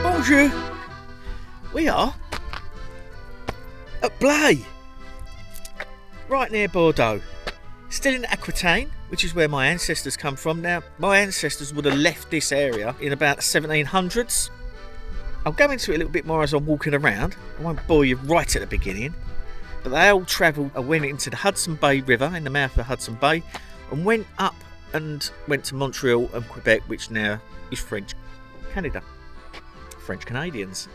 Bonjour! We are at Blaye, right near Bordeaux. Still in Aquitaine, which is where my ancestors come from. Now, my ancestors would have left this area in about the 1700s. I'll go into it a little bit more as I'm walking around. I won't bore you right at the beginning. But they all travelled and went into the Hudson Bay River, in the mouth of the Hudson Bay, and went up and went to Montreal and Quebec, which now is French Canada. French Canadians.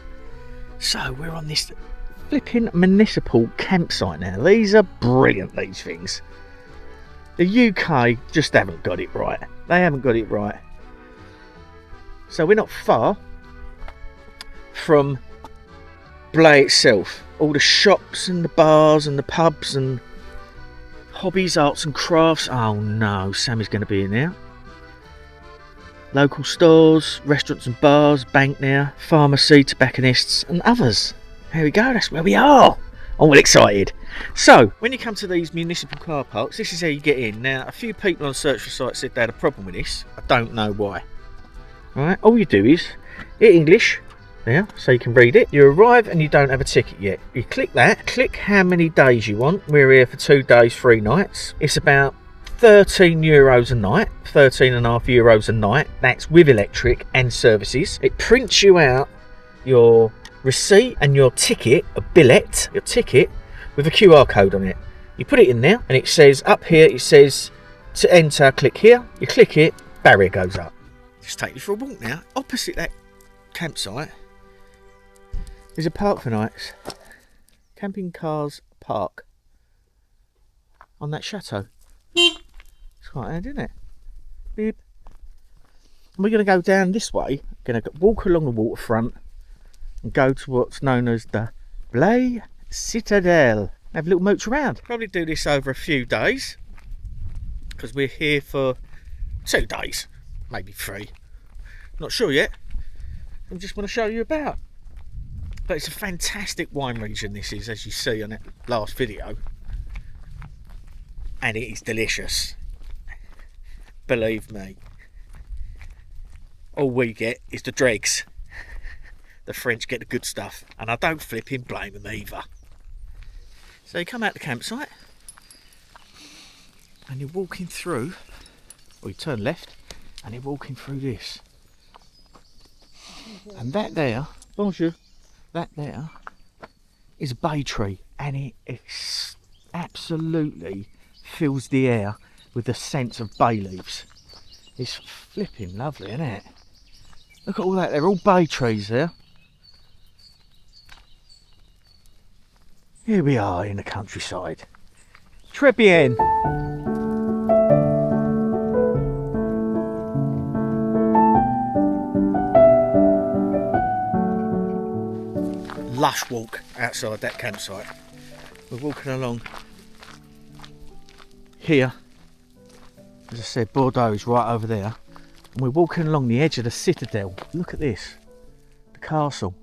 So we're on this flipping municipal campsite now. These are brilliant, these things. The UK just haven't got it right. They haven't got it right. So we're not far from Blaye itself. All the shops and the bars and the pubs and hobbies, arts and crafts. Oh no, Sammy's going to be in there. Local stores, restaurants and bars, bank now, pharmacy, tobacconists and others. Here we go, that's where we are. I'm all excited. So, when you come to these municipal car parks, this is how you get in. Now, a few people on Search for Sight said they had a problem with this. I don't know why. Alright, all you do is hit English, there, so you can read it. You arrive and you don't have a ticket yet. You click that, click how many days you want. We're here for 2 days, 3 nights. It's about €13 a night, €13.50 a night. That's with electric and services. It prints you out your receipt and your ticket, a billet, your ticket with a QR code on it. You put it in there and it says up here, it says to enter, click here. You click it, barrier goes up. Just take you for a walk now. Opposite that campsite is a park for nights. Camping cars park on that chateau. It's quite handy, isn't it? Beep. And we're going to go down this way. Going to walk along the waterfront and go to what's known as the Blaye Citadel. Have a little mooch around. Probably do this over a few days because we're here for 2 days, maybe 3. Not sure yet. I just want to show you about. But it's a fantastic wine region, this is, as you see on that last video. And it is delicious. Believe me. All we get is the dregs. The French get the good stuff, and I don't flipping blame them either. So you come out the campsite and you're walking through, or you turn left and you're walking through this, and that there, bonjour, that there is a bay tree, and it absolutely fills the air with the scent of bay leaves. It's flipping lovely, isn't it? Look at all that, they're all bay trees there. Here we are in the countryside. Très bien. Lush walk outside that campsite. We're walking along here. As I said, Bordeaux is right over there. And we're walking along the edge of the citadel. Look at this. The castle.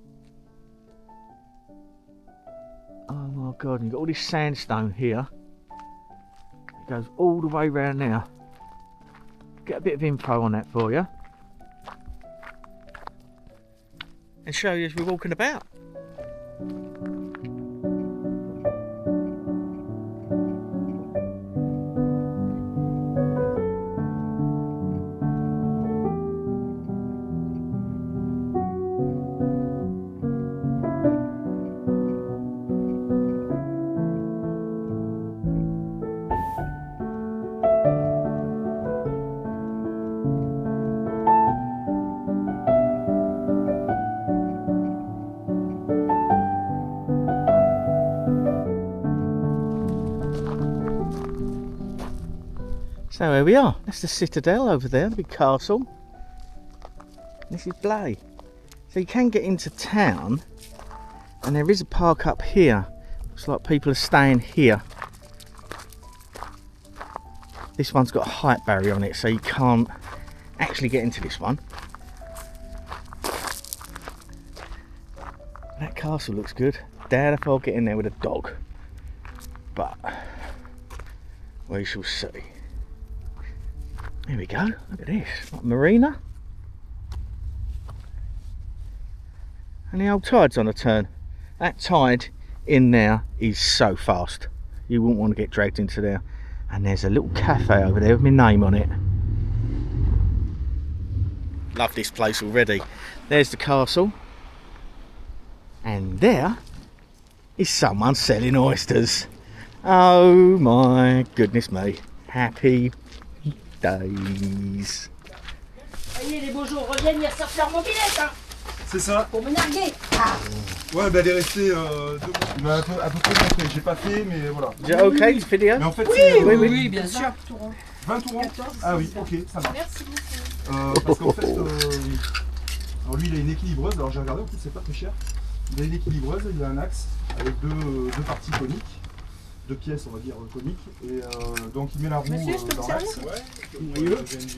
Oh my god, and you've got all this sandstone here. It goes all the way around there. Get a bit of info on that for you. And show you as we're walking about. So here we are, that's the citadel over there, the big castle. This is Blaye. So you can get into town, and there is a park up here. Looks like people are staying here. This one's got a height barrier on it, so you can't actually get into this one. That castle looks good. Doubt if I'll get in there with a dog, but we shall see. There we go. Look at this. Like marina. And the old tide's on a turn. That tide in there is so fast. You wouldn't want to get dragged into there. And there's a little cafe over there with my name on it. Love this place already. There's the castle. And there is someone selling oysters. Oh my goodness me. Happy days. Ça y est, les beaux jours reviennent, ils ressortent leur mobilette, hein. C'est ça. Pour me narguer. Ah. Ouais, bah elle est restée 2 mois. À peu près montré. J'ai pas fait, mais voilà. Is it okay, this video? Mais en fait, Oui, bien sûr. 20 tours. Ah oui, ok, ça marche. Merci beaucoup. Parce qu'en fait, alors lui il a une équilibreuse, alors j'ai regardé, en plus c'est pas très cher. Il a une équilibreuse, il a un axe avec deux parties coniques, 2 pièces on va dire coniques, et donc il met la roue dans l'axe,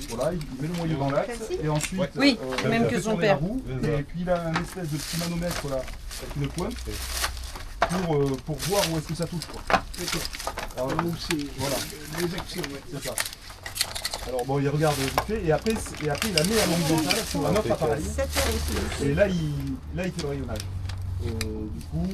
voilà, il met le moyeu dans l'axe, et ensuite Oui, il même que fait son tourner père. la roue, et puis il a un espèce de petit manomètre là, avec une pointe, pour voir où est-ce que ça touche, quoi. Alors, voilà, c'est ça. Alors bon, il regarde vite fait, et après il la met à l'horizontale sur un autre appareil, et là il fait le rayonnage. Du coup,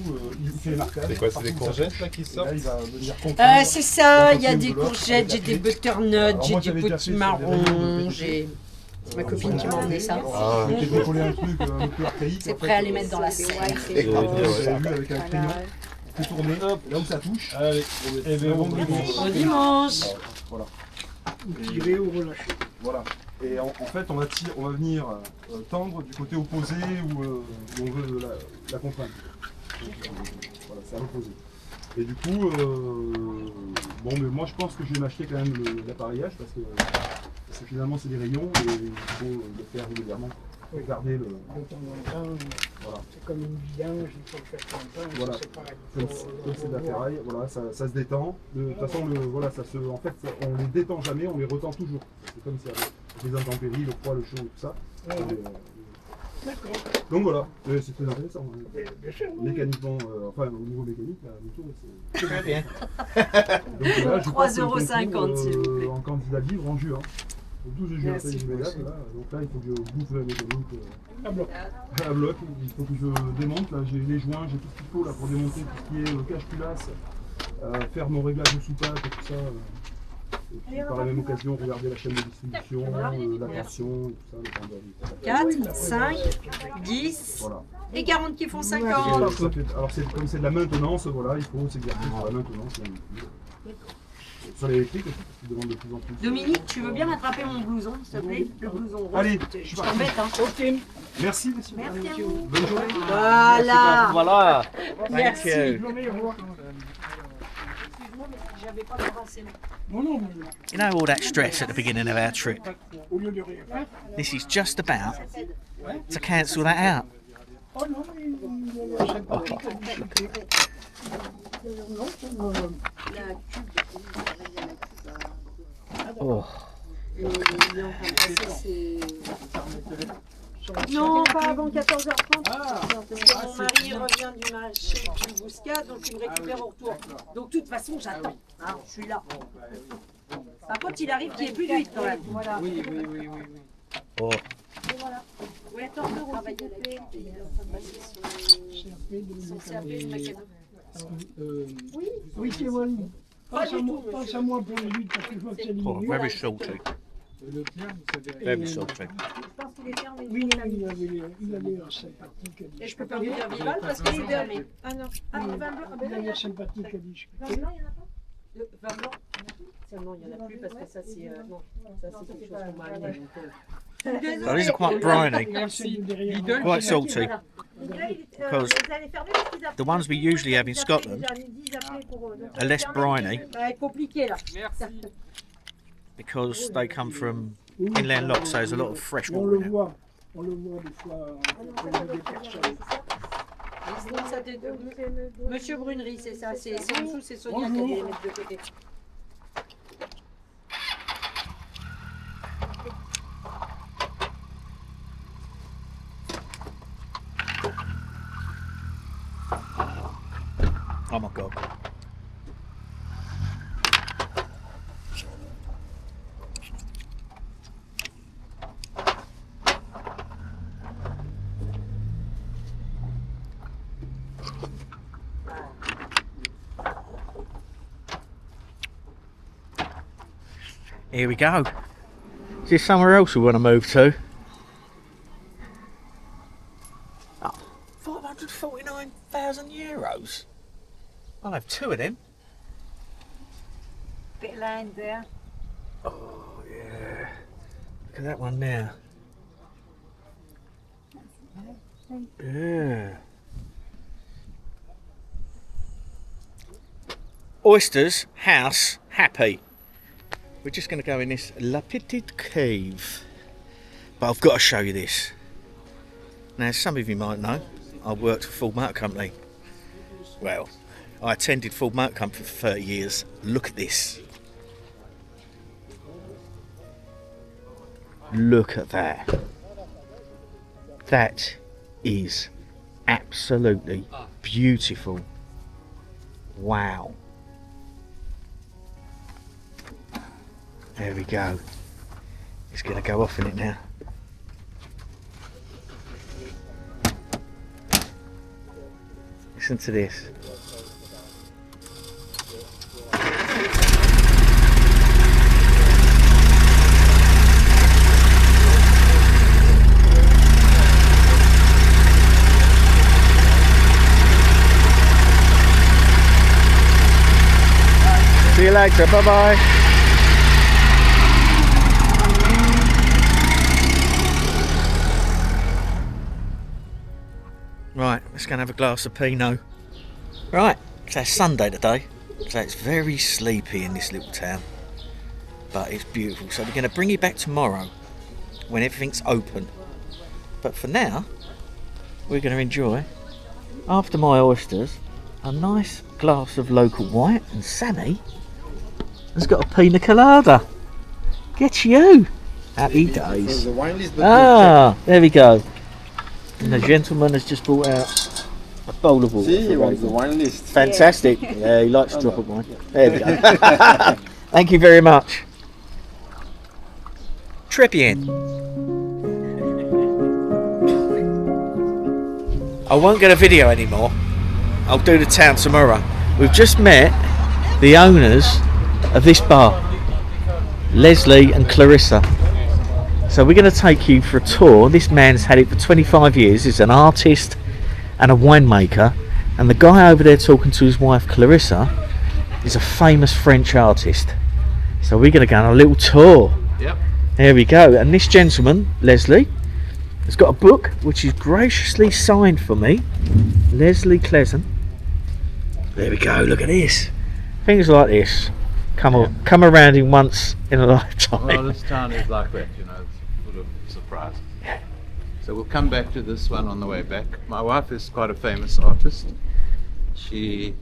il fait les marquages. C'est quoi, c'est des courgettes là qui sortent? Là, il va venir comprendre. C'est ça, il y a des courgettes, j'ai des butternuts, j'ai du petit marron, j'ai ma copine qui m'a emmené ça. J'ai décollé un truc un peu archaïque. C'est prêt à les mettre dans la serre. J'ai lu avec un crayon, fait tourner, là où ça touche. Allez, et bien bon Au dimanche. Voilà. Tirer ou relâcher. Voilà. Et en fait, on va venir tendre du côté opposé où on veut la contrainte. Voilà, c'est à l'opposé. Et du coup, bon, mais moi je pense que je vais m'acheter quand même l'appareillage parce que finalement c'est des rayons et il faut le faire régulièrement. Oui. Garder le. De temps en temps, Voilà. c'est comme une vidange, il faut le faire longtemps. Voilà. C'est pareil. Comme c'est de la ferraille, voilà, ça se détend. De toute façon, voilà, en fait, on les détend jamais, on les retend toujours. C'est comme ça, avec les intempéries, le froid, le chaud et tout ça. Ouais. D'accord. Donc voilà, c'est très intéressant. Bien sûr. Oui. Mécaniquement, enfin au niveau mécanique, la moto, c'est Très bien. donc là, je passe le 3,50 concours, s'il vous plaît. en candidat libre en juin. Le 12 juin, Merci. je vais là. Donc là, il faut que je bouffe la mécanique À bloc. à bloc. Il faut que je démonte. Là, j'ai les joints, j'ai tout ce qu'il faut là pour démonter tout ce qui est cache-culasse, faire mon réglage de soupape et tout ça. Et puis par la même occasion, regarder la chaîne de distribution, la tension, et tout ça, le pendant. 4, 5, 10 Voilà. et 40 qui font 50. Alors comme c'est de la maintenance, voilà, il faut s'exercer sur la maintenance. Sur l'électrique aussi, parce qu'ils demandent de plus en plus. Dominique, tu veux bien m'attraper mon blouson, s'il te plaît? Le blouson rose. Allez, Je t'embête, hein. Ok. Merci, monsieur. Merci à vous. Bonne journée. Voilà. Voilà. Thank Merci. you. Non, mais au revoir. Excuse-moi, mais j'avais pas le renseignement. Non, non, You know all that stress at the beginning of our trip? au lieu de rien faire. This is just about to cancel that out. Oh non, il a sympathique. Non, Oh. Non, pas avant 14h30. Parce que mon mari revient du marché du Bouscat, donc il me récupère au retour. Donc de toute façon, j'attends. Hein, je suis là. Par contre, il arrive qu'il n'y ait plus d'huile quand même. Voilà. Oui. Oh. Oui, attends, s'il te plaît. Il est en train de passer son CAP de Macadam. oui, c'est moi. Pas du tout, Passe à moi pour les luttes parce que je vois que c'est Oh, limité. very salty. Very salty. Je pense qu'il est fermé. Oui, non, il avait l'air sympathique. Et je peux pas vous dire Vival parce qu'il est fermé. Ah non. Ah non, vin blanc. Ah ben Il là, a il y a l'air sympathique à discuter. vin blanc, il n'y en a pas? Vin blanc? Tiens, non, il n'y en a plus parce que ça, c'est. Non, ça, c'est quelque chose qu'on m'a amené. So these are quite briny, quite salty. Because the ones we usually have in Scotland are less briny C'est compliqué là. because they come from inland lots, so there's a lot of fresh On water le in it. voit des fois auprès des personnes. Monsieur Brunerie, c'est ça. C'est en dessous, c'est Sonia qui a dû les mettre de côté. Oh my god. Here we go. Is there somewhere else we want to move to? Oh, 549,000 euros. I'll have 2 of them. Bit of land there. Oh yeah. Look at that one now. Yeah. Oysters, house, happy. We're just going to go in this La Petite Cave. But I've got to show you this. Now, some of you might know, I worked for Ford Motor Company. Well, I attended Ford Motor Company for 30 years. Look at this. Look at that. That is absolutely beautiful. Wow. There we go. He's going to go off in it now. Listen to this. See you later, bye bye. Right, let's go and have a glass of Pinot. Right, so it's Sunday today, so it's very sleepy in this little town, but it's beautiful. So we're going to bring you back tomorrow when everything's open. But for now, we're going to enjoy, after my oysters, a nice glass of local white, and Sammy has got a pina colada. Get you! Happy days. The wine list, There we go. And the gentleman has just brought out a bowl of water. see, he for wants the Raven. wine list. Fantastic. Yeah, he likes to drop of wine. There we go. Thank you very much. Très bien. I won't get a video anymore. I'll do the town tomorrow. We've just met the owners of this bar, Leslie and Clarissa. So we're going to take you for a tour. This man's had it for 25 years. He's an artist and a winemaker. And the guy over there talking to his wife Clarissa is a famous French artist. So we're going to go on a little tour. Yep. There we go. And this gentleman, Leslie, has got a book which is graciously signed for me. Leslie Pleasant. There we go. Look at this. Things like this come around in once in a lifetime. Well, this town is like that, you know, it's full of surprises. So we'll come back to this one on the way back. My wife is quite a famous artist. She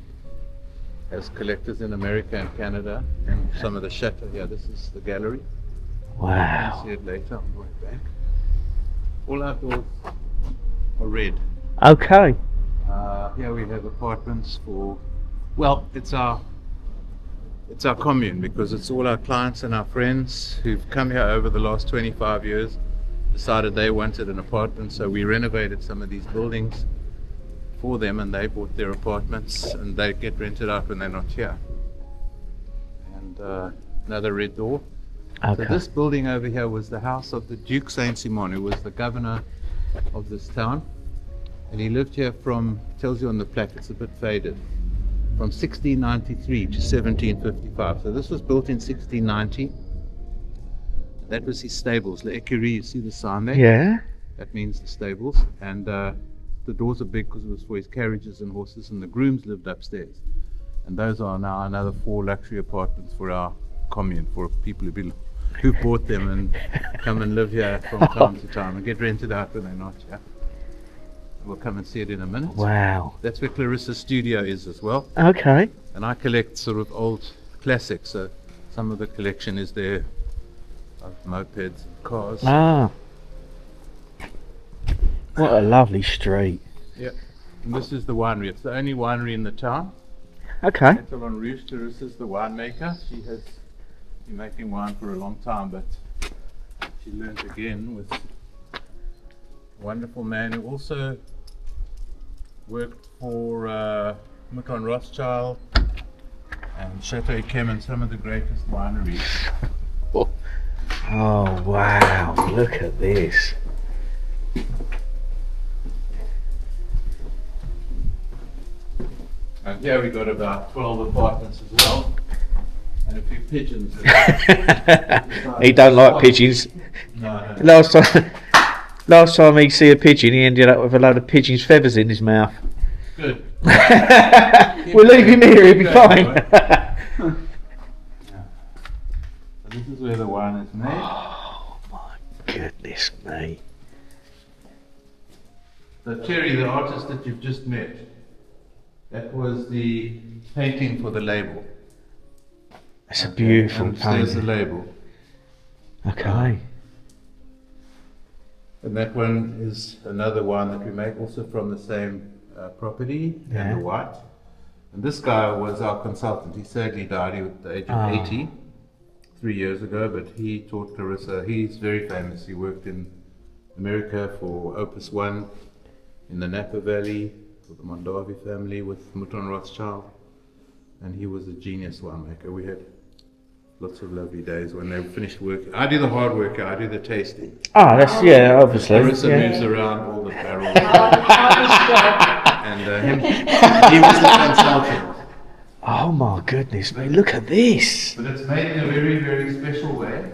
has collectors in America and Canada, and some of the chateau here. This is the gallery. Wow. You'll see it later on the way back. All our doors are red. Okay. Here we have apartments for, well, it's our commune, because it's all our clients and our friends who've come here over the last 25 years, decided they wanted an apartment, so we renovated some of these buildings for them, and they bought their apartments and they get rented out when they're not here. And another red door. Okay. So this building over here was the house of the Duke Saint-Simon, who was the governor of this town, and he lived here from, tells you on the plaque, it's a bit faded, from 1693 to 1755. So this was built in 1690. That was his stables, the écurie. You see the sign there? Yeah. That means the stables. And the doors are big because it was for his carriages and horses, and the grooms lived upstairs. And those are now another 4 luxury apartments for our commune, for people who bought them and come and live here from time to time and get rented out when they're not here. We'll come and see it in a minute. Wow. That's where Clarissa's studio is as well. Okay. And I collect sort of old classics, so some of the collection is there of mopeds and cars. Ah. What a lovely street. Yeah. And this is the winery. It's the only winery in the town. Okay. Central on Rouge. Clarissa's the winemaker. She has been making wine for a long time, but she learned again with a wonderful man who also worked for Mouton Rothschild and Chateau Yquem and some of the greatest wineries look at this. And here we got about 12 apartments as well, and a few pigeons. He don't like pigeons. No. Last time he see a pigeon, he ended up with a load of pigeon's feathers in his mouth. Good. We'll leave him here, he'll be fine. So this is where the wine is made. Oh my goodness me. So Terry, the artist that you've just met, that was the painting for the label. It's a beautiful And there's the painting. label. Okay. And that one is another wine that we make also from the same property, Yeah. and the white. And this guy was our consultant. He sadly died at the age of Ah. 80, 3 years ago, but he taught Clarissa. He's very famous. He worked in America for Opus One in the Napa Valley for the Mondavi family with Mouton Rothschild. And he was a genius winemaker. We had lots of lovely days when they finished work. I do the hard work, I do the tasting. Ah, that's, yeah, obviously. Clarissa Yeah. moves around all the barrels. And he was the consultant. Oh my goodness me, look at this. But it's made in a very, very special way,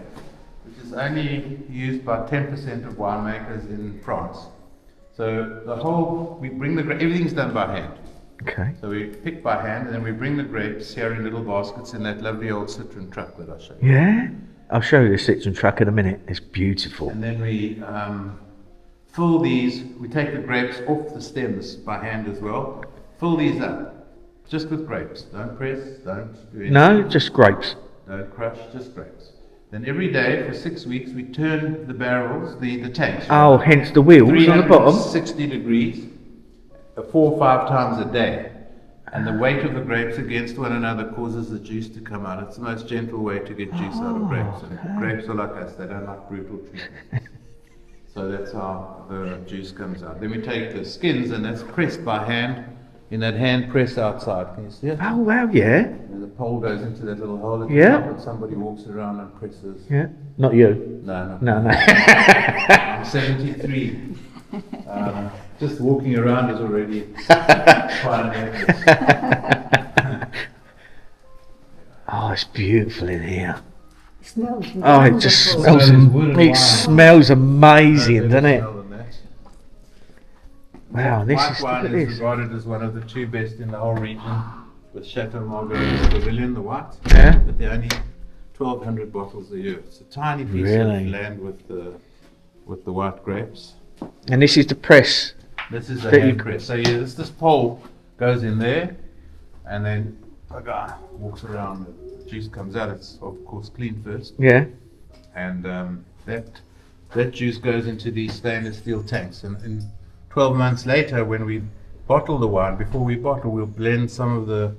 which is only used by 10% of winemakers in France. So we bring everything's done by hand. Okay. So we pick by hand, and then we bring the grapes here in little baskets in that lovely old citron truck that I showed you. Yeah? I'll show you the citron truck in a minute. It's beautiful. And then we fill these, we take the grapes off the stems by hand as well, fill these up, just with grapes. Don't press, don't do anything. No, just grapes. Don't crush, just grapes. Then every day for 6 weeks we turn the barrels, the tanks. Oh, hence the wheels on the bottom. 360 degrees, 4 or 5 times a day. And the weight of the grapes against one another causes the juice to come out. It's the most gentle way to get juice out of grapes. And grapes are like us, they don't like brutal treatment. So that's how the juice comes out. Then we take the skins, and that's pressed by hand in that hand press outside. Can you see it? Oh, wow, yeah. And the pole goes into that little hole at the Yeah. top, and somebody walks around and presses. Yeah. Not you. No. No. I'm 73. Just walking around is already quite an effort. Oh, it's beautiful in here. It smells Oh, it just Smells smells. wood and It wine. smells amazing, doesn't it? Smell than that. Wow, this White is. Look wine at is this. regarded as one of the 2 best in the whole region, with Chateau Margaux and Pavilion, the white. Yeah. But they're only 1,200 bottles a year. It's a tiny piece Really? of land with the white grapes. And this is the press. This is a That you- hand press. So this pole goes in there, and then a guy walks around. The juice comes out. It's of course clean first, Yeah. and that juice goes into these stainless steel tanks. And 12 months later, when we bottle the wine, before we bottle, we'll blend some of the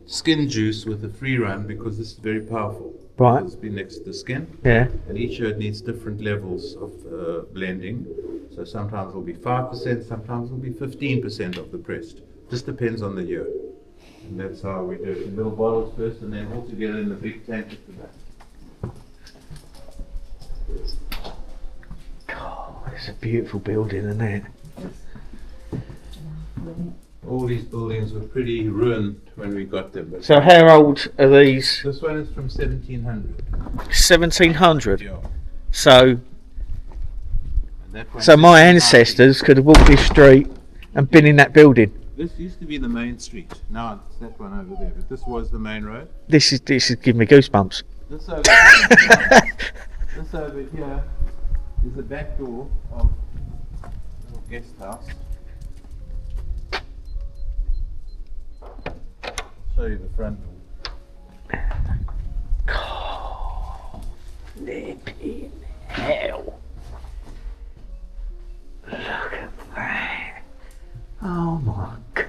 skin juice with the free run, because this is very powerful. Right. It's been next to the skin. Yeah. And each year it needs different levels of blending. So sometimes it'll be 5%, sometimes it'll be 15% of the pressed. Just depends on the year. And that's how we do it in little bottles first, and then all together in the big tank at the back. Oh, it's a beautiful building, isn't it? All these buildings were pretty ruined when we got them. But So how old are these? this one is from 1700. 1700. Yeah. So, And that one so my 1690. ancestors could have walked this street and been in that building. This used to be the main street. Now it's that one over there. But this was the main road. This is giving me goosebumps. This over here, this over here is the back door of a little guest house. I'll show you the front door. Flipping hell. Look at that. Oh my god.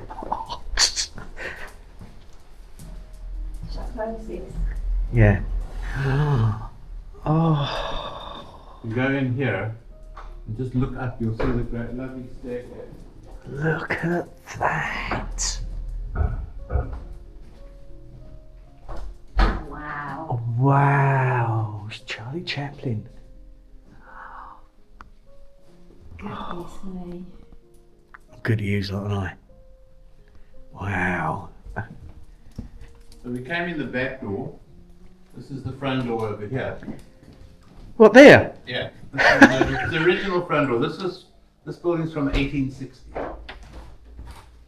Yeah. Oh, You go in here and just look up, you'll see the great lovely staircase. look at that. Wow. Wow. It's Charlie Chaplin. Goodness me. Good to use, aren't I? Wow. So we came in the back door. This is the front door over here. What, there? Yeah. This is the original front door. This building's from 1860.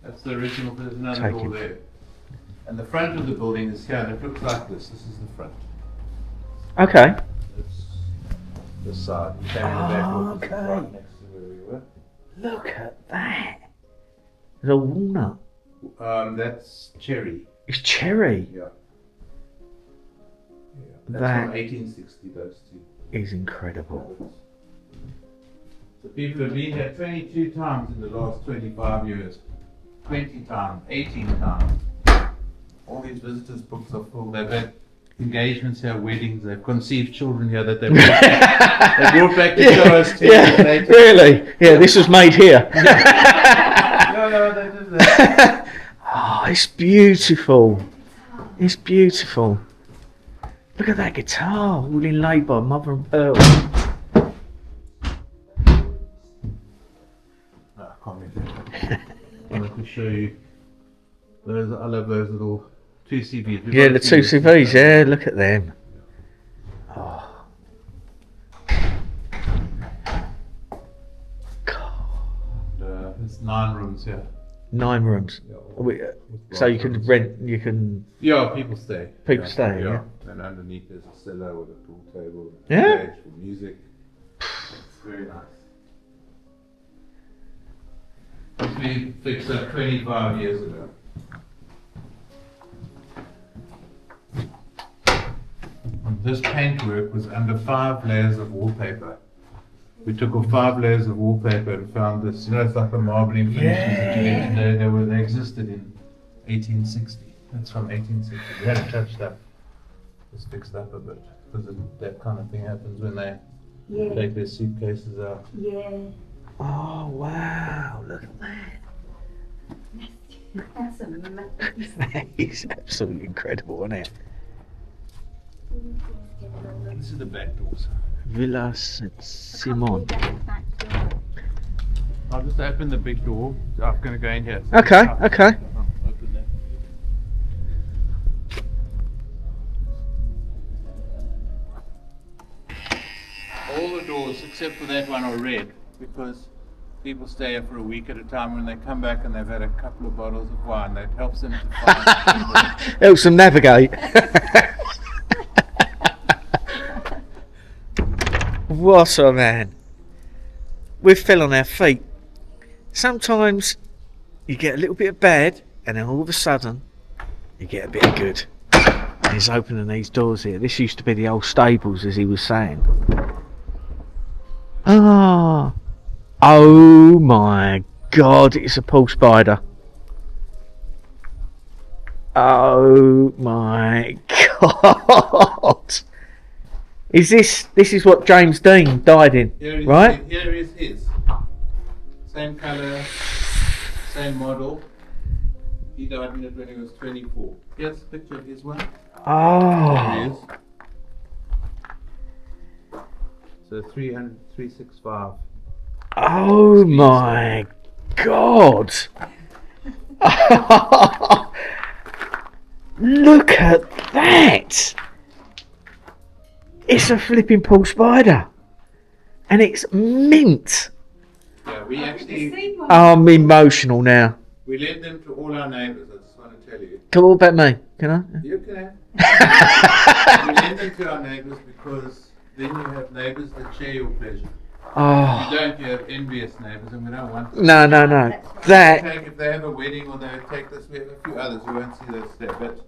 That's the original. There's another door there. And the front of the building is here, and it looks like this. This is the front. Okay. It's the side. We came in the back door. This is Okay. right next to where we were. Look at that. There's a walnut. That's cherry. It's cherry. Yeah. That's That from 1860, those two. is incredible. So people have been here 22 times in the last 25 years. 20 times, 18 times. All these visitors' books are full. They've had engagements here, weddings, they've conceived children here that they brought back to show us 10 years later. Really? Yeah, this was made here. No, they did that. Oh, it's beautiful. It's beautiful. Look at that guitar, all inlaid by mother and pearl. No, I can't make that. I wanted to show you those. I love those little 2CVs. Yeah, the two CVs, yeah, look at them. Oh. God. There's 9 rooms here. 9 rooms. So you can rent, you can... Yeah, people stay. People stay, yeah. And underneath there's a cellar with a pool table. And Yeah? stage for music. It's very nice. It's been fixed up 25 years ago. This paintwork was under 5 layers of wallpaper. We took off 5 layers of wallpaper and found this. You know, it's like the marbling finishes that you get today. They existed in 1860. That's from 1860. We had it touched up. It's fixed up a bit because that kind of thing happens when they take their suitcases out. Yeah. Oh, wow, look at that. That's amazing. That is absolutely incredible, isn't it? This is the back doors. Villa Simon. I'll just open the big door. I'm going to go in here. Okay, okay. I'll open that. All the doors except for that one are red because people stay here for a week at a time. When they come back and they've had a couple of bottles of wine, that helps them to find Helps them navigate. What a man. We fell on our feet. Sometimes you get a little bit of bad and then all of a sudden you get a bit of good. And he's opening these doors here. This used to be the old stables, as he was saying. Ah. Oh my God, it's a pool spider. Oh my God. Is this is what James Dean died in, right? Here is his. Same colour, same model. He died in it when he was 24. Here's a picture of his one. There he Oh. is. So 365. Oh my God. Look at that. It's a flipping pool spider. And it's mint. Yeah, we actually I'm emotional now. we lent them to all our neighbours. I just want to tell you. Come on, about me. Can I? You can have. We lent them to our neighbours because then you have neighbours that share your pleasure. Oh. You don't. You have envious neighbours, and we don't want. No. That. If they have a wedding or they take this, we have a few others. You won't see those there, but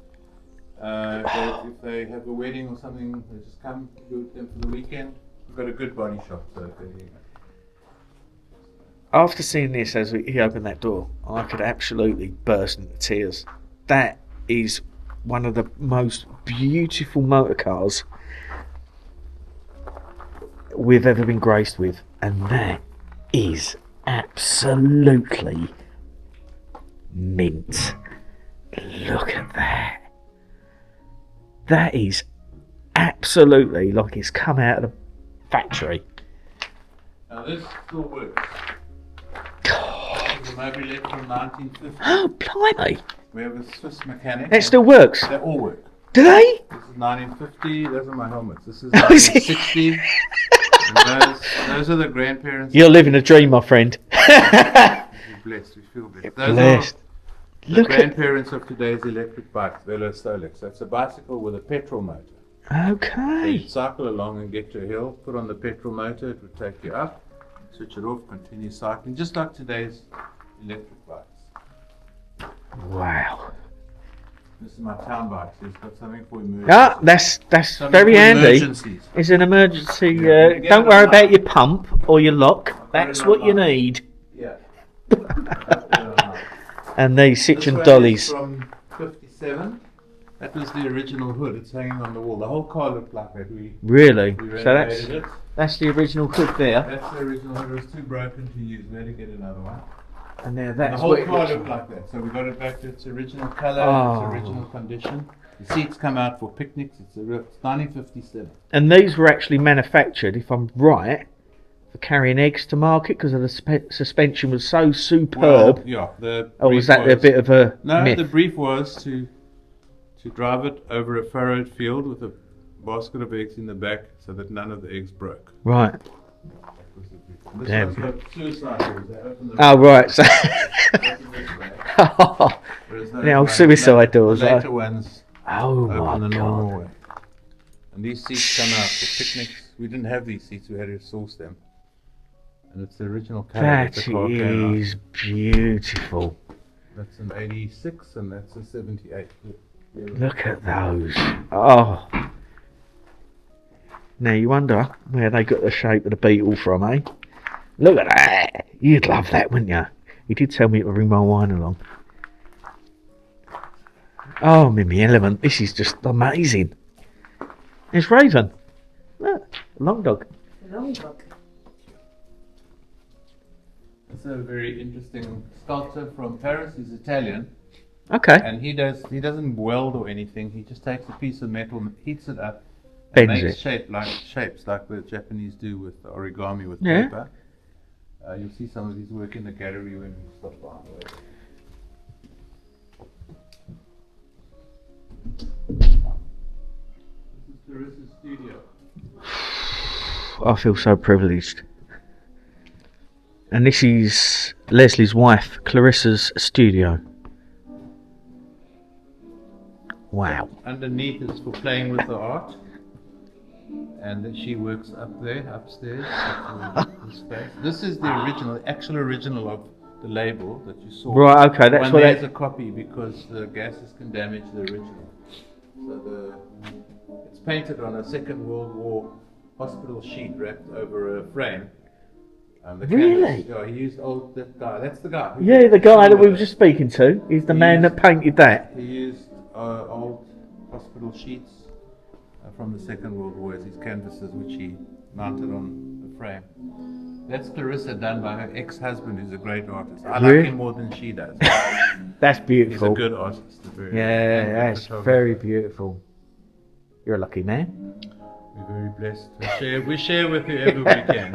if they have a wedding or something, they just come do them for the weekend. We've got a good body shop, so After seeing this as he opened that door, I could absolutely burst into tears. That is one of the most beautiful motor cars we've ever been graced with, and that is absolutely mint. Look at that. That is absolutely like it's come out of the factory. Now this still works. This is a Mobilette from 1950. Oh, blimey. We have a Swiss mechanic. It still works. They all work. Do they? This is 1950. Those are my helmets. This is Oh, is it? 1960. And those are the grandparents. You're living a dream, my friend. We're blessed. We feel blessed. Those Blessed. are the Look at. grandparents of today's electric bikes, Velo Stolex. That's a bicycle with a petrol motor. So Okay. you cycle along and get to a hill, put on the petrol motor, it would take you up, switch it off, continue cycling, just like today's electric bikes. Wow. This is my town bike, so it's got something for emergencies. Ah, that's Something very for handy. emergencies. It's an emergency. Yeah. Don't worry about your pump or your lock. That's what you need. Yeah. And these This Citroen one is dollies. from 57. That was the original hood. It's hanging on the wall. The whole car looked like that. We Really? So renovated it. that's the original hood there. That's the original hood. It was too broken to use. We had to get another one. And now And the that's whole what it car looks looked like. like that. So we got it back to its original colour, Oh. its original condition. The seats come out for picnics. It's 1957. And these were actually manufactured, if I'm right, for carrying eggs to market because of the suspension was so superb. Well, yeah. The Or brief was that a bit of a No, myth? the brief was to drive it over a furrowed field with a basket of eggs in the back so that none of the eggs broke. Right. That was the brief. And this Damn. one's got suicide doors. They open the Oh, right. So open this way. Whereas those The old ones, suicide doors, The eh? later ones oh open the my normal god. way. And these seats come out for picnics. We didn't have these seats. We had to source them. And it's the original colour that That the car came out. is beautiful. That's an 86 and that's a 78. Look at those. Oh. Now you wonder where they got the shape of the Beetle from, eh? Look at that. You'd love that, wouldn't you? He did tell me to bring my wine along. Oh, I'm in my element. This is just amazing. It's Raven. Look, long dog. It's a very interesting sculptor from Paris. He's Italian. Okay. And he doesn't weld or anything. He just takes a piece of metal, heats it up, and Bends makes it. shapes like the Japanese do with origami with Yeah. paper. You'll see some of his work in the gallery when we stop by. This is Clarissa's studio. I feel so privileged. And this is Leslie's wife, Clarissa's studio. Wow. Underneath is for playing with the art. And then she works up there, upstairs. The space. This is the original, actual original of the label that you saw. Right, okay, that's One what there's that... a copy because the gases can damage the original. So it's painted on a Second World War hospital sheet wrapped over a frame. The Really? canvas, yeah, he used that guy. That's the guy. Yeah, the guy that we were just speaking to. He's the man that painted that. He used old hospital sheets from the Second World War as his canvases, which he mounted on the frame. That's Clarissa, done by her ex-husband, who's a great artist. I Really? like him more than she does. That's He's a beautiful. good artist. Yeah, and that's photographer. very beautiful. You're a lucky man. We're very blessed. We share with whoever we can.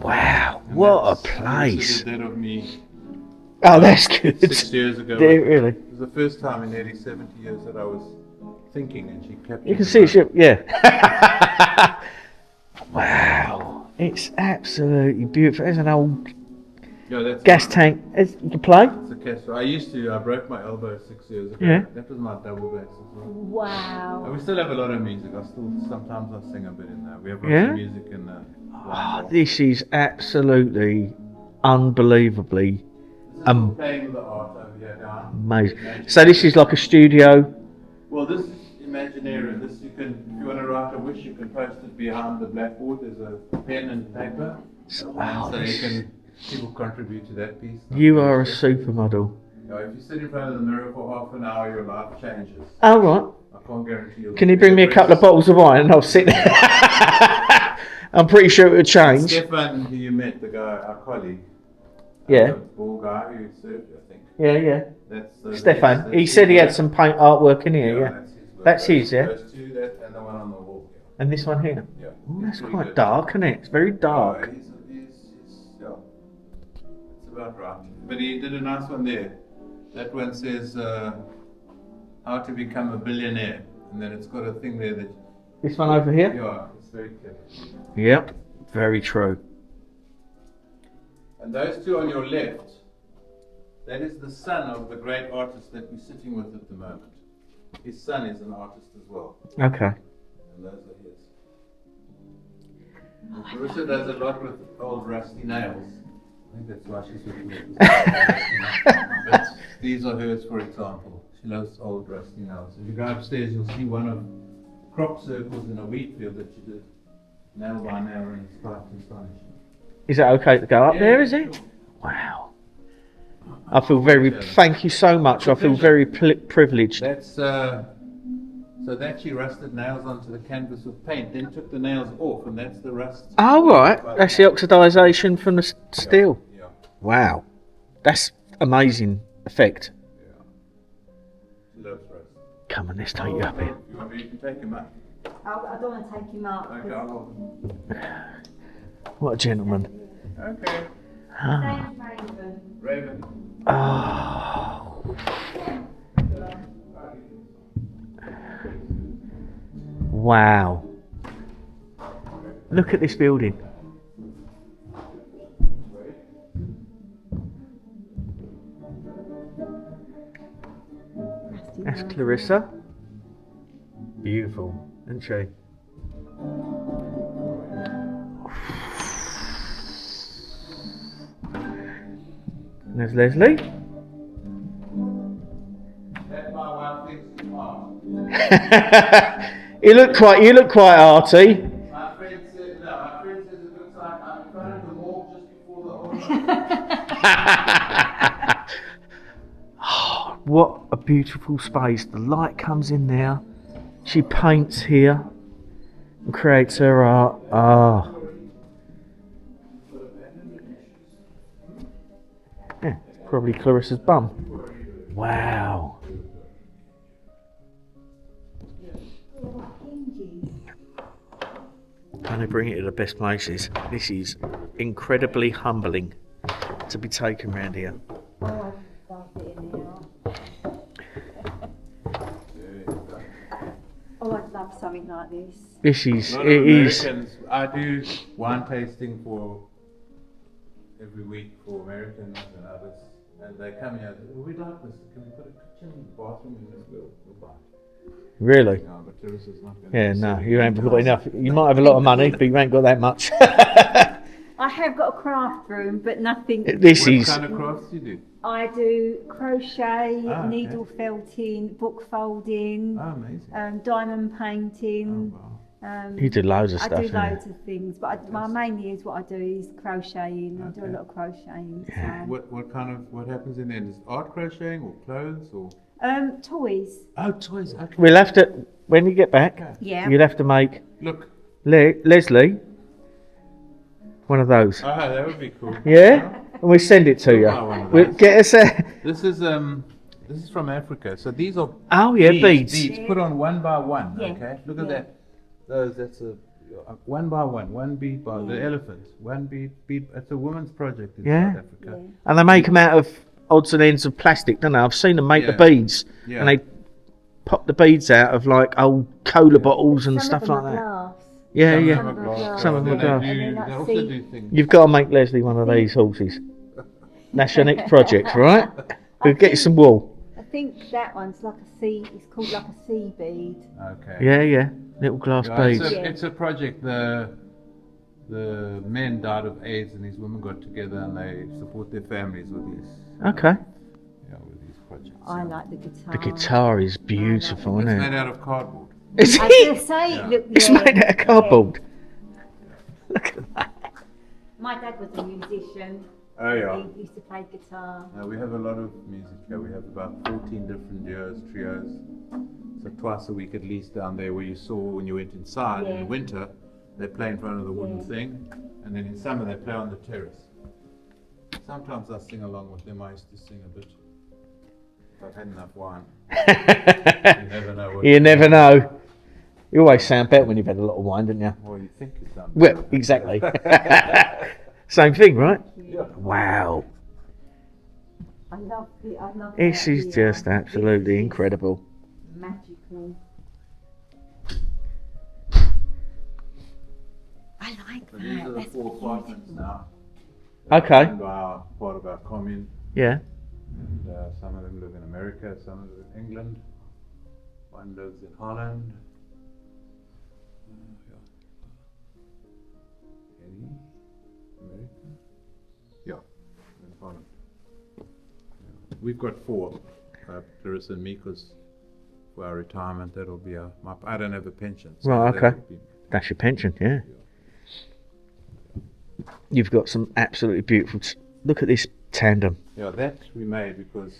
Wow, And what a that's place. that of me Oh, that's good. 6 years ago. Did it really? It was the first time in nearly 70 years that I was thinking, and she captured You can it. see it, yeah. Wow, it's absolutely beautiful. There's an old Yeah, that's gas tank. You can play? It's a Castro. I broke my elbow 6 years ago. Yeah. That was my double bass as well. Wow. And we still have a lot of music. Sometimes I sing a bit in there. We have lots Yeah? of music in there. Oh, this is absolutely unbelievably This is playing with the art over here down. amazing. So this is like a studio. Well, this is Imaginarium. This if you want to write a wish, you can post it behind the blackboard. There's a pen and paper, Wow, so people contribute to that piece. you are a supermodel. Now, if you sit in front of the mirror for half an hour, your life changes. Oh, right. I can't guarantee you'll. Can you bring me a couple of bottles of wine and I'll sit there? I'm pretty sure it would change. Stefan, who you met, the guy, our colleague. Yeah. The ball guy who served, I think. Yeah. That's Stefan. He said he had some paint artwork in here, yeah. That's his work. That's his, yeah? Those two, and the one on the wall. And this one here. Yeah. Oh, It's that's pretty quite good. dark, isn't it? It's very dark. Yeah, yeah. It's about right. But he did a nice one there. That one says how to become a billionaire, and then it's got a thing there that. This one over here? Yeah, it's very clever. Yep, very true. And those two on your left, that is the son of the great artist that we're sitting with at the moment. His son is an artist as well, Okay. and those are his. And Clarissa does a lot with old rusty nails. I think that's why she's with me. But these are hers, for example. She loves old rusty nails. If you go upstairs, you'll see one of crop circles in a wheat field that she did nail by nail, and it's quite astonishing. Is that okay to go up there, is it? Wow. I feel very, thank you so much. I feel very privileged. That's so that she rusted nails onto the canvas with paint, then took the nails off, and that's the rust. Oh, right. That's the oxidisation from the steel. Yeah. Wow. That's amazing effect. Yeah. She loves rust. Come on, let's take you up here. If you want me, you can take him up. I don't want to take him up. Okay, I'll hold him. What a gentleman. Okay. Ah. Raven. Oh. Wow. Look at this building. That's Clarissa. Beautiful, isn't she? And there's Leslie. That's my wife thinks you are. You look quite arty. My friend says it looks like I'm in front of the morgue just before the old. What a beautiful space. The light comes in there. She paints here and creates her art. Ah. Yeah, it's probably Clarissa's bum. Wow. Can I bring it to the best places? This is incredibly humbling to be taken round here. Oh, I love it in here. Oh, I'd love something like this. This is, A lot it of is. Americans, I do wine tasting for every week for Americans and others, and they come here and say, well, we'd like this. Can we put a kitchen in the bathroom in this? We'll buy it. Really? No, but Teresa's not going to. Yeah, no, you ain't got enough. You might have a lot of money, but you ain't got that much. I have got a craft room, but nothing. This What is. kind of crafts do you do? I do crochet, okay. needle felting, book folding, Oh, amazing. diamond Oh, painting. wow. You did loads of I stuff. do yeah. loads of things, but my mainly is what I do is crocheting. I do a Okay. lot of crocheting. Yeah. So. What happens in the end? Is art crocheting or clothes or? Toys. Oh, toys. Okay. We'll have to, when you get back, Yeah. you'll have to make Look. Leslie one of those. Oh, that would be cool. Yeah? And we'll send it to you. I'll buy one of We'll those. get us a. This is from Africa. So these are Oh, yeah, beads. Beads put on one by one. Yeah. Okay. Look at Yeah. that. That's a one by one bead by the elephant. One bead. It's a woman's project in Yeah. South Africa. And they make them out of odds and ends of plastic, don't they? I've seen them make Yeah. the beads. Yeah. And they pop the beads out of like old cola bottles and Some stuff of them like are that. glass. Yeah, Some yeah. of them are glass. Some of them are Then glass. They, And do, then they like also seed- do things. You've got to make Leslie one of these horses. That's your next project, right? We'll get you some wool. I think that one's like a sea. It's called like a sea bead. Okay. Yeah, yeah. Little glass Yeah, beads. it's a project. The men died of AIDS, and these women got together and they support their families with these. Okay. With these projects. I like the guitar. The guitar is beautiful, It's isn't made it? out of cardboard. Is I was going it? to say, Yeah. look, It's yeah, made out of cardboard. Look at that. My dad was a musician. Oh yeah. He used to play guitar. We have a lot of music here. We have about 14 different duos, trios. So twice a week at least down there where you saw when you went inside Yeah. in winter, they play in front of the wooden Yeah. thing. And then in summer they play on the terrace. Sometimes I sing along with them. I used to sing a bit. If I've had enough wine. You never know what You never know. You always sound better when you've had a lot of wine, don't you? Well, you think you sound Well, exactly. Same thing, right? Wow. I love it. I love This the is idea. just absolutely This is incredible. Magical. I like So these are that. the That's 4 apartments beautiful. now. Okay. Owned by part of our commune. Yeah. And, some of them live in America, some live in England. One lives in Holland. Any? America? Yeah, in Holland. Yeah. We've got 4, Clarissa and me, because for our retirement, that'll be I don't have a pension. So Right, that'll okay. be- That's your pension, yeah. You've got some absolutely beautiful. Look at this tandem. Yeah, that we made because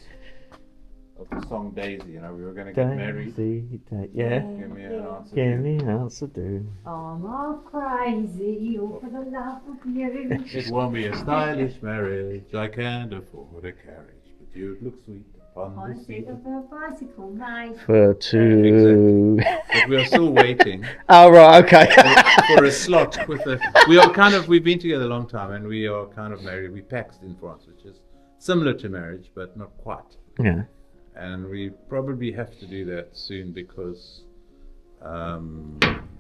of the song Daisy. You know, we were going to get married. Yeah. Give me an answer. Give me an answer, do. I'm all crazy all for the love of you. It won't be a stylish marriage. I can't afford a carriage, but you'd look sweet on On the a seat. seat of a bicycle, mate. For two. But we are still waiting Oh, right, okay. for a slot with a. We've been together a long time, and we are kind of married. We paxed in France, which is similar to marriage, but not quite. Yeah. And we probably have to do that soon because.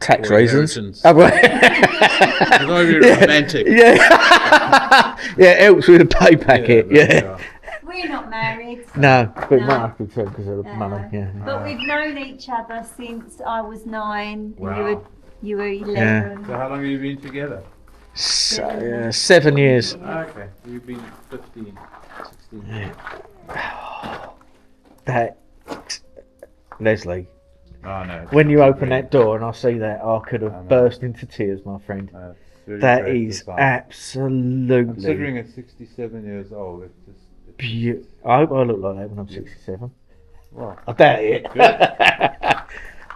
Tax for reasons. inheritance. Oh, right. It's not very romantic. Yeah. Yeah, it helps with the pay packet. Yeah. We're not married. No, but we No. might have to because of the No. money. Yeah. But we've known each other since I was 9 Wow. and you were 11. So how long have you been together? So, 7 years. Okay, you've been 15, 16 years. That, Leslie, Oh no. when you open that door and I see that, I could I know. have burst into tears, my friend. It's very That great is design. absolutely Considering it's 67 years old, it's just. beautiful. I hope I look like that when I'm 67. Wow. I doubt it.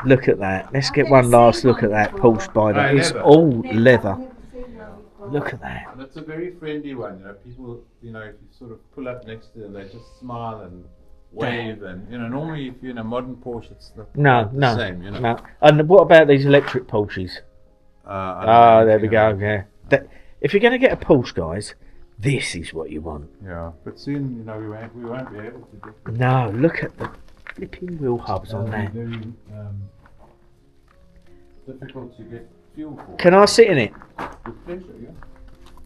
Look at that. Let's get one last look at that Porsche Spider. It's Leather. all Never- leather. I've never seen one before. Look at that. And it's a very friendly one. You know, people. You know, if you sort of pull up next to them, they just smile and wave. And you know, normally if you're in a modern Porsche, it's not No, quite no, the same. You know. no. And what about these electric Porsches? I don't Ah, know there we anything go. about it. Yeah. That, if you're going to get a Porsche, guys, this is what you want. Yeah, but soon, you know, we won't be able to do. No, look at the flipping wheel hubs on that. Very difficult to get fuel for. Can I sit in it? With pleasure, yeah.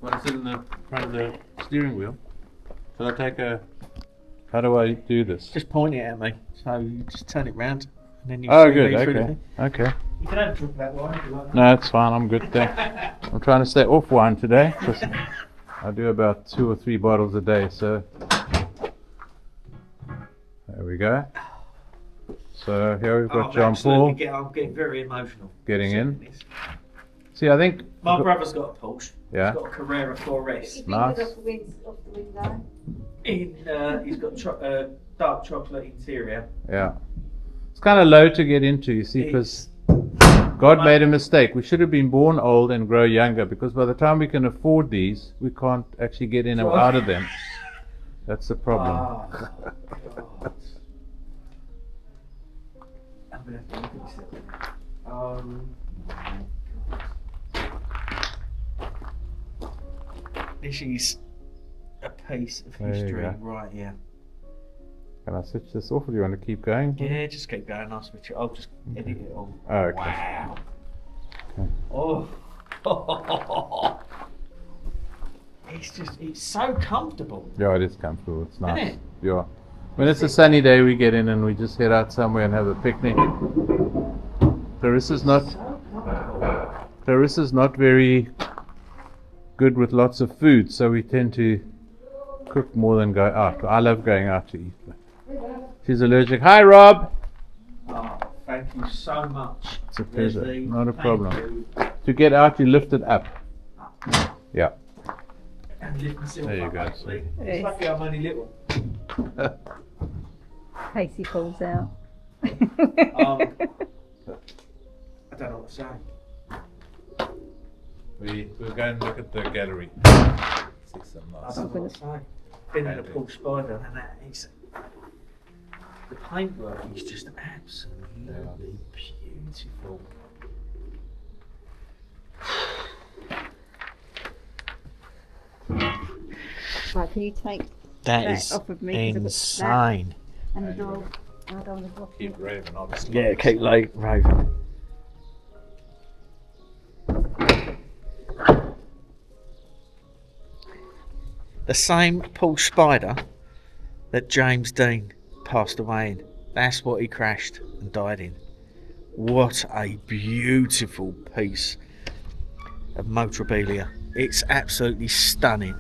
Want to sit in the front of the steering wheel? Shall I take a? How do I do this? Just point it at me. So you just turn it round and then you Oh, see good. me through the Okay. thing. Okay. You can have a drink of that wine if you like. No, it's fine. I'm good. Thanks. I'm trying to stay off wine today. 'Cause I do about 2 or 3 bottles a day. So there we go. So here we've got John Paul I'm getting very emotional. getting in. This. See, I think. My brother's got a Porsche. Yeah. He's got a Carrera 4S. You Nice. think off the window. He's got dark chocolate interior. Yeah. It's kind of low to get into, you see, because God made a mistake. We should have been born old and grow younger, because by the time we can afford these, we can't actually get in or out of them. That's the problem. Oh, God. I'm gonna have to look at this. This is a piece of There you history go. right here. Can I switch this off, or do you want to keep going? Yeah, just keep going. I'll switch it. I'll just edit it all. Oh, okay. Wow. Okay. Oh. It's so comfortable. Yeah, it is comfortable. It's nice. Isn't it? Yeah. When it's a sunny day, we get in and we just head out somewhere and have a picnic. Clarissa's not very good with lots of food, so we tend to cook more than go out. I love going out to eat. She's allergic. Hi, Rob. Oh, thank you so much. It's a pleasure. Leslie. Not a Thank problem. you. To get out, you lift it up. Yeah. And lift myself There you up, go, actually. see. It's lucky I'm only little. Casey falls out. I don't know what to say. We'll go and look at the gallery. See some I nice. don't know what to say. Been in a Porsche Spider and that is... The paintwork is just absolutely beautiful. beautiful. Right, can you take That that is off of me? 'Cause I've got insane. that and the dog. I don't want to drop Keep you. raving, obviously. Yeah, keep like raving. The same Paul Spider that James Dean passed away in. That's what he crashed and died in. What a beautiful piece of motorabilia. It's absolutely stunning.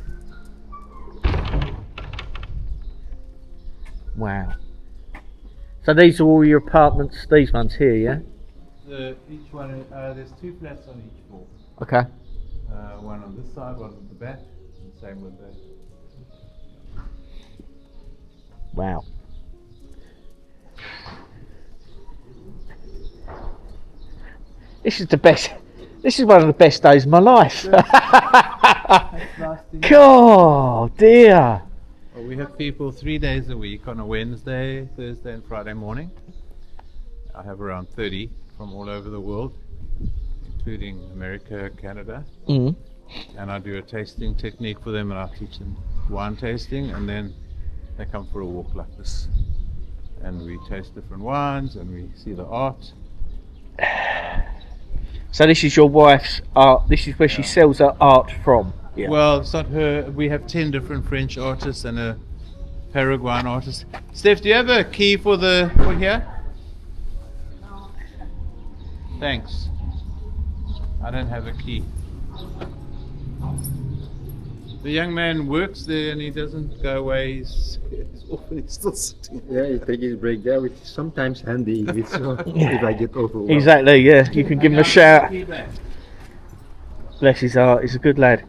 Wow. So these are all your apartments, these ones here, yeah? Each one, there's 2 flats on each floor. Okay. One on this side, one on the back, and same with that. Wow. This is the best. This is one of the best days of my life. God, dear. Well, we have people 3 days a week on a Wednesday, Thursday, and Friday morning. I have around 30 from all over the world, including America, Canada. Mm. And I do a tasting technique for them, and I teach them wine tasting, and then they come for a walk like this. And we taste different wines, and we see the art. So this is your wife's art. This is where she sells her art from. Yeah. Well, it's not her. We have 10 different French artists and a Paraguayan artist. Steph, do you have a key for here? Thanks. I don't have a key. The young man works there and he doesn't go away. He's often still sitting. Yeah, you take his break there, which is sometimes handy if I get overwhelmed. Exactly. Yeah. You can give him a shout. Bless his heart. He's a good lad.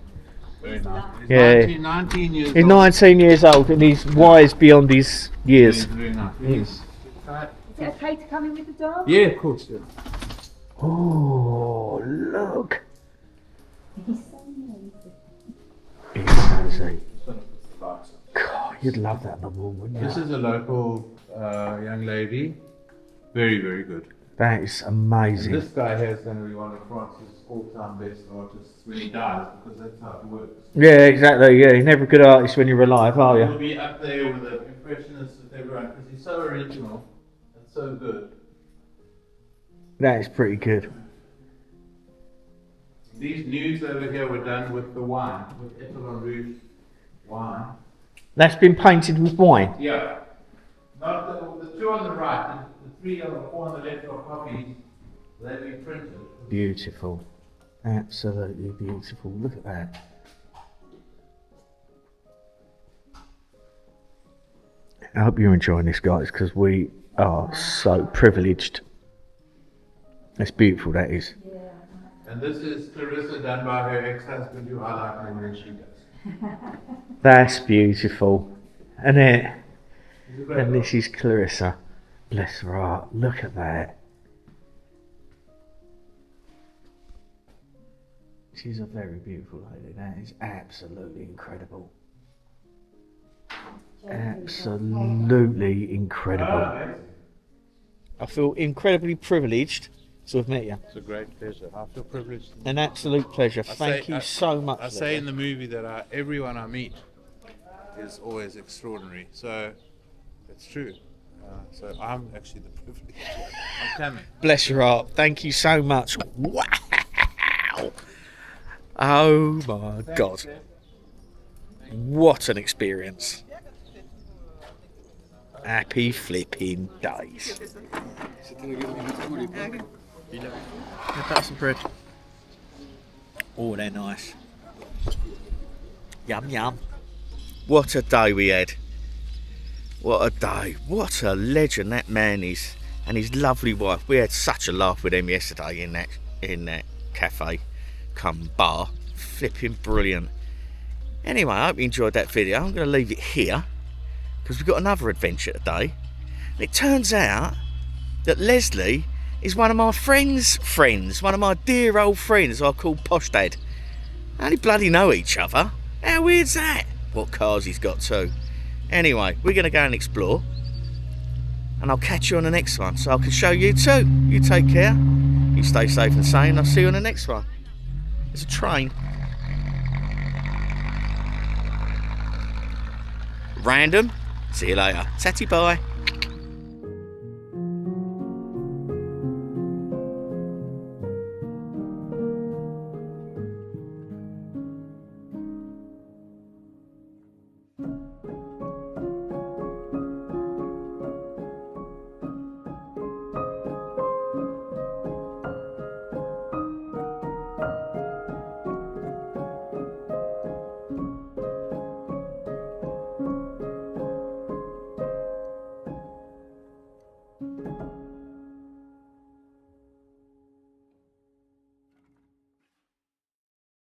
Very nice. He's Yeah. 19 years He's old. 19 years old and he's wise beyond his years. He's very nice. Is it okay to come in with the dog? Yeah, of course. Yeah. Oh, look. He's so amazing. He's amazing. God, you'd love that on the wall, wouldn't you? This is a local young lady. Very, very good. That is And amazing. this guy here is going to be one of France's all-time best artists when he dies, because that's how it works. Yeah, exactly. Yeah, you're never a good artist when you're alive, are He'll you? be up there with the impressionists with everyone, because he's so original and so good. That is pretty good. These nudes over here were done with the wine, with Etoile Rouge wine. That's been painted with wine. Yeah. Not the 2 on the right, the 3 or 4 on the left are copies. They've been printed. Beautiful. Absolutely beautiful. Look at that. I hope you're enjoying this, guys, because we are so privileged. It's beautiful, that is. And this is Clarissa done by her ex-husband, who I like more than she does. That's beautiful. And it. He's a great And guy. this is Clarissa. Bless her heart. Look at that. She's a very beautiful lady. That is absolutely incredible. Absolutely incredible. I feel incredibly privileged to have met you. It's a great pleasure. I feel privileged. An absolute pleasure. Thank you so much. I say in the movie that everyone I meet is always extraordinary. So it's true. So I'm actually the privileged one. I'm coming. Bless your heart. Thank you so much. Wow. Oh my God. What an experience. Happy flipping days. How about some bread? Oh, they're nice. Yum yum. What a day we had. What a day. What a legend that man is. And his lovely wife. We had such a laugh with them yesterday in that cafe come bar. Flipping brilliant. Anyway, I hope you enjoyed that video. I'm going to leave it here because we've got another adventure today. And it turns out that Leslie is one of my friends' friends. One of my dear old friends I call Posh Dad. They only bloody know each other. How weird's that? What cars he's got too. Anyway, we're going to go and explore. and I'll catch you on the next one so I can show you too. You take care, you stay safe and sane. I'll see you on the next one. There's a train. Random. See you later. Tatty bye.